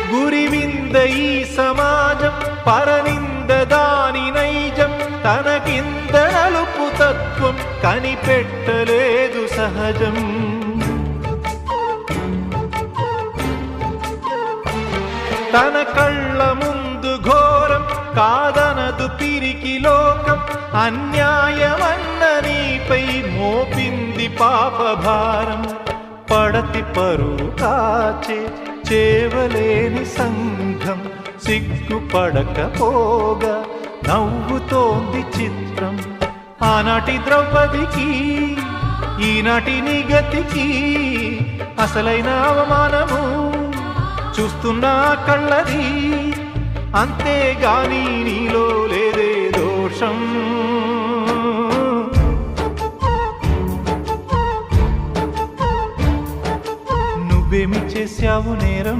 గురివింద ఈ సమాజం పరనింద దాని నైజం తనకింద నలుపు తత్వం కనిపెట్టలేదు సహజం తన కళ్ళ ముందు ఘోరం కాదనదు పిరికి లోకం అన్యాయమన్న నీపై మోపింది పాపభారం పడతి పరువు కాచే చేవలేని సంఘం సిగ్గుపడకపోగా నవ్వుతోంది చిత్రం ఆనాటి ద్రౌపదికి ఈనాటి నిగతికి అసలైన అవమానము చూస్తున్నా కళ్ళది అంతేగాని నీలో లేదే దోషం నువ్వేమి చేశావు నేరం